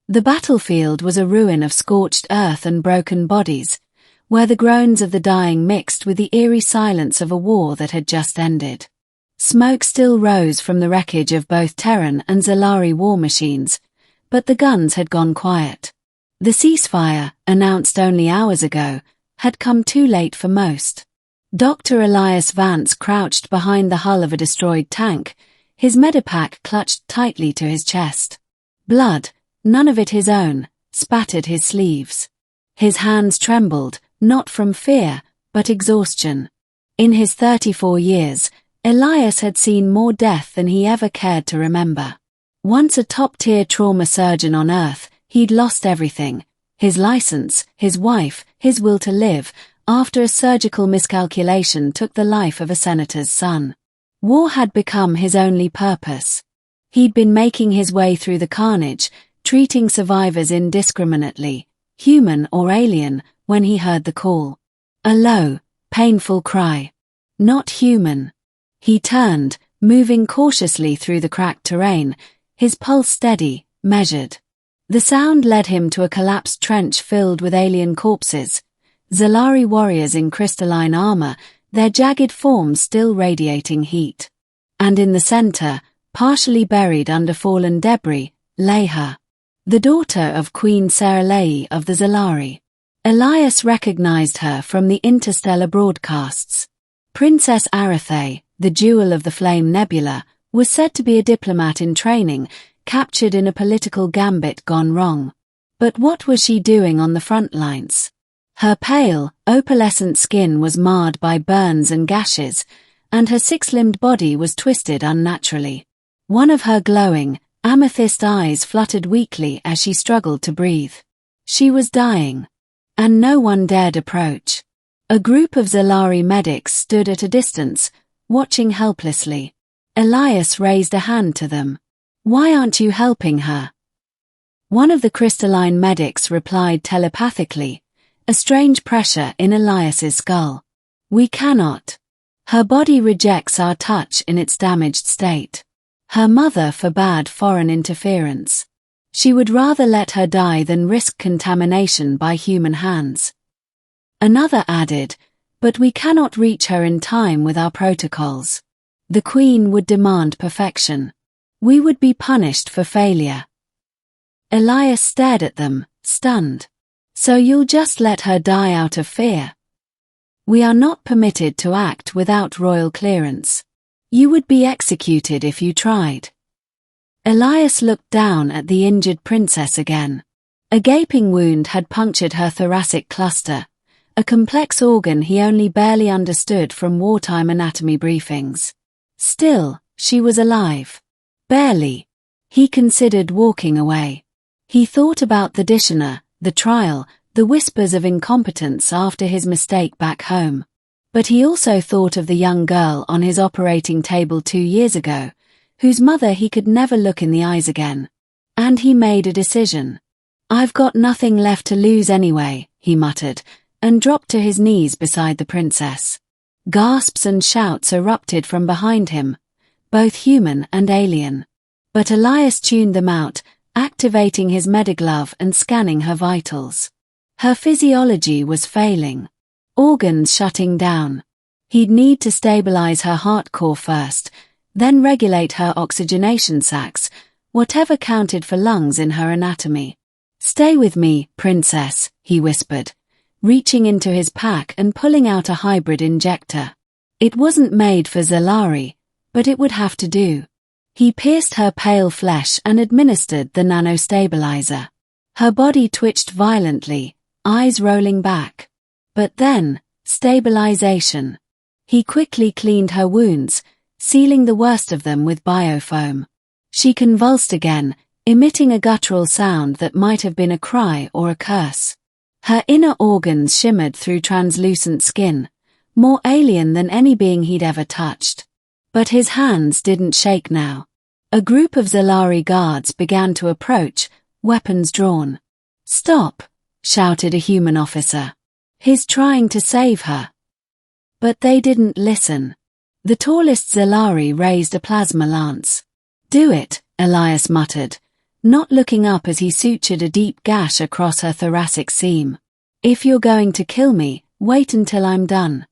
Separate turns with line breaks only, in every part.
The battlefield was a ruin of scorched earth and broken bodies, where the groans of the dying mixed with the eerie silence of a war that had just ended. Smoke still rose from the wreckage of both Terran and Zalari war machines, but the guns had gone quiet. The ceasefire, announced only hours ago, had come too late for most. Dr. Elias Vance crouched behind the hull of a destroyed tank, his medipack clutched tightly to his chest. Blood, none of it his own, spattered his sleeves. His hands trembled, not from fear, but exhaustion. In his 34 years, Elias had seen more death than he ever cared to remember. Once a top-tier trauma surgeon on Earth, he'd lost everything: his license, his wife, his will to live, after a surgical miscalculation took the life of a senator's son. War had become his only purpose. He'd been making his way through the carnage, treating survivors indiscriminately, human or alien, when he heard the call. A low, painful cry. Not human. He turned, moving cautiously through the cracked terrain, his pulse steady, measured. The sound led him to a collapsed trench filled with alien corpses, Zalari warriors in crystalline armor, their jagged forms still radiating heat. And in the center, partially buried under fallen debris, lay her. The daughter of Queen Seralei of the Zalari. Elias recognized her from the interstellar broadcasts. Princess Arathe, the jewel of the Flame Nebula, was said to be a diplomat in training, captured in a political gambit gone wrong. But what was she doing on the front lines? Her pale, opalescent skin was marred by burns and gashes, and her six-limbed body was twisted unnaturally. One of her glowing, amethyst eyes fluttered weakly as she struggled to breathe. She was dying. And no one dared approach. A group of Zalari medics stood at a distance, watching helplessly. Elias raised a hand to them. "Why aren't you helping her?" One of the crystalline medics replied telepathically, a strange pressure in Elias's skull. "We cannot. Her body rejects our touch in its damaged state. Her mother forbade foreign interference. She would rather let her die than risk contamination by human hands." Another added, "But we cannot reach her in time with our protocols. The Queen would demand perfection. We would be punished for failure." Elias stared at them, stunned. "So you'll just let her die out of fear?" "We are not permitted to act without royal clearance. You would be executed if you tried." Elias looked down at the injured princess again. A gaping wound had punctured her thoracic cluster, a complex organ he only barely understood from wartime anatomy briefings. Still, she was alive. Barely. He considered walking away. He thought about the Dishonor, the trial, the whispers of incompetence after his mistake back home. But he also thought of the young girl on his operating table 2 years ago, whose mother he could never look in the eyes again. And he made a decision. "I've got nothing left to lose anyway," he muttered, and dropped to his knees beside the princess. Gasps and shouts erupted from behind him, both human and alien. But Elias tuned them out, activating his mediglove and scanning her vitals. Her physiology was failing. Organs shutting down. He'd need to stabilize her heart core first, then regulate her oxygenation sacs, whatever counted for lungs in her anatomy. "Stay with me, princess," he whispered, reaching into his pack and pulling out a hybrid injector. It wasn't made for Zalari, but it would have to do. He pierced her pale flesh and administered the nanostabilizer. Her body twitched violently, eyes rolling back. But then, stabilization. He quickly cleaned her wounds, sealing the worst of them with biofoam. She convulsed again, emitting a guttural sound that might have been a cry or a curse. Her inner organs shimmered through translucent skin, more alien than any being he'd ever touched. But his hands didn't shake now. A group of Zalari guards began to approach, weapons drawn. "Stop!" shouted a human officer. "He's trying to save her." But they didn't listen. The tallest Zalari raised a plasma lance. "Do it," Elias muttered, not looking up as he sutured a deep gash across her thoracic seam. "If you're going to kill me, wait until I'm done."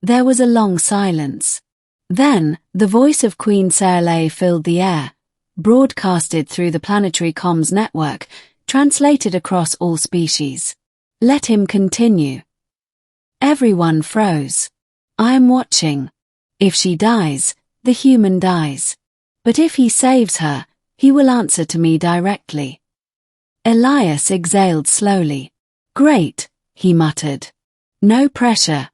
There was a long silence. Then, the voice of Queen Serle filled the air, broadcasted through the planetary comms network, translated across all species. "Let him continue." Everyone froze. "I am watching. If she dies, the human dies. But if he saves her, he will answer to me directly." Elias exhaled slowly. "Great," he muttered. "No pressure."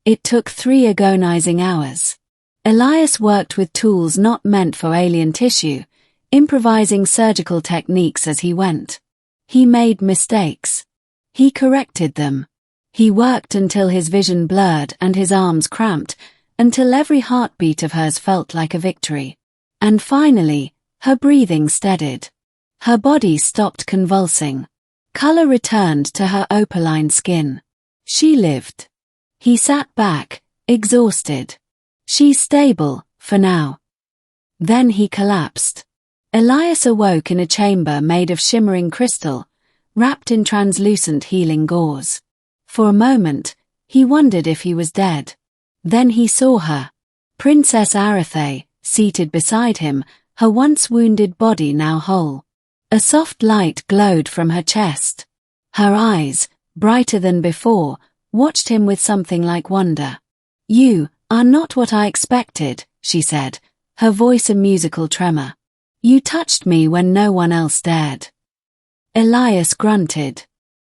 It took 3 agonizing hours. Elias worked with tools not meant for alien tissue, improvising surgical techniques as he went. He made mistakes. He corrected them. He worked until his vision blurred and his arms cramped, until every heartbeat of hers felt like a victory. And finally, her breathing steadied. Her body stopped convulsing. Color returned to her opaline skin. She lived. He sat back, exhausted. "She's stable, for now." Then he collapsed. Elias awoke in a chamber made of shimmering crystal, wrapped in translucent healing gauze. For a moment, he wondered if he was dead. Then he saw her. Princess Arathe, seated beside him, her once wounded body now whole. A soft light glowed from her chest. Her eyes, brighter than before, watched him with something like wonder. "You are not what I expected," she said, her voice a musical tremor. "You touched me when no one else dared." Elias grunted.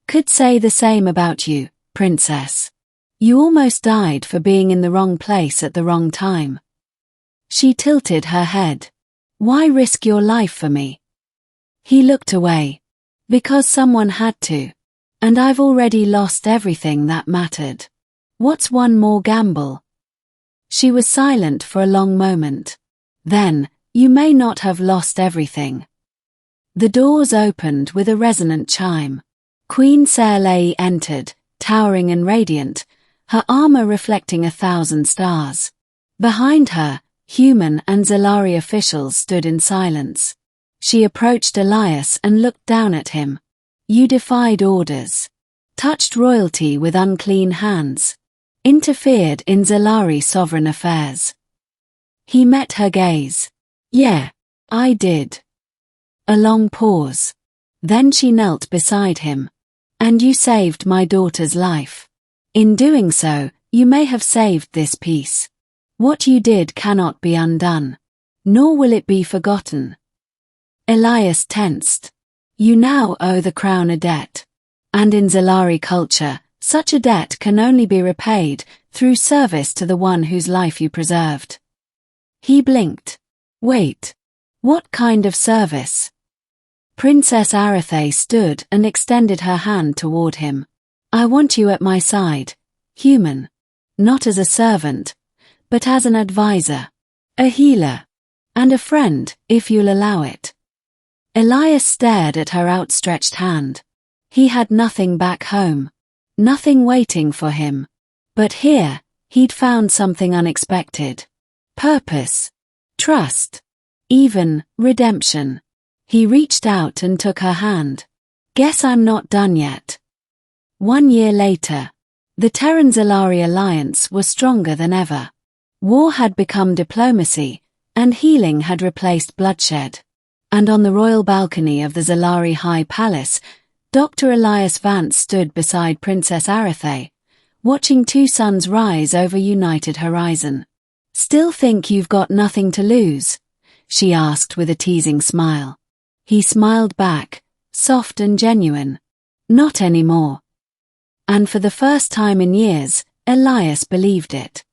"Could say the same about you, princess. You almost died for being in the wrong place at the wrong time." She tilted her head. "Why risk your life for me?" He looked away. "Because someone had to. And I've already lost everything that mattered. What's one more gamble?" She was silent for a long moment. Then, "You may not have lost everything." The doors opened with a resonant chime. Queen Serle entered, towering and radiant, her armor reflecting 1,000 stars. Behind her, human and Zalari officials stood in silence. She approached Elias and looked down at him. "You defied orders. Touched royalty with unclean hands. Interfered in Zalari sovereign affairs." He met her gaze. "Yeah, I did." A long pause. Then she knelt beside him. "And you saved my daughter's life. In doing so, you may have saved this peace. What you did cannot be undone. Nor will it be forgotten." Elias tensed. "You now owe the crown a debt. And in Zalari culture, such a debt can only be repaid through service to the one whose life you preserved." He blinked. "Wait. What kind of service?" Princess Arathe stood and extended her hand toward him. "I want you at my side, human. Not as a servant, but as an advisor, a healer, and a friend, if you'll allow it." Elias stared at her outstretched hand. He had nothing back home. Nothing waiting for him. But here, he'd found something unexpected. Purpose. Trust. Even redemption. He reached out and took her hand. "Guess I'm not done yet." 1 year later, the Terran-Zalari alliance was stronger than ever. War had become diplomacy, and healing had replaced bloodshed. And on the royal balcony of the Zalari High Palace, Dr. Elias Vance stood beside Princess Arathe, watching 2 suns rise over united horizon. "Still think you've got nothing to lose?" she asked with a teasing smile. He smiled back, soft and genuine. "Not anymore." And for the first time in years, Elias believed it.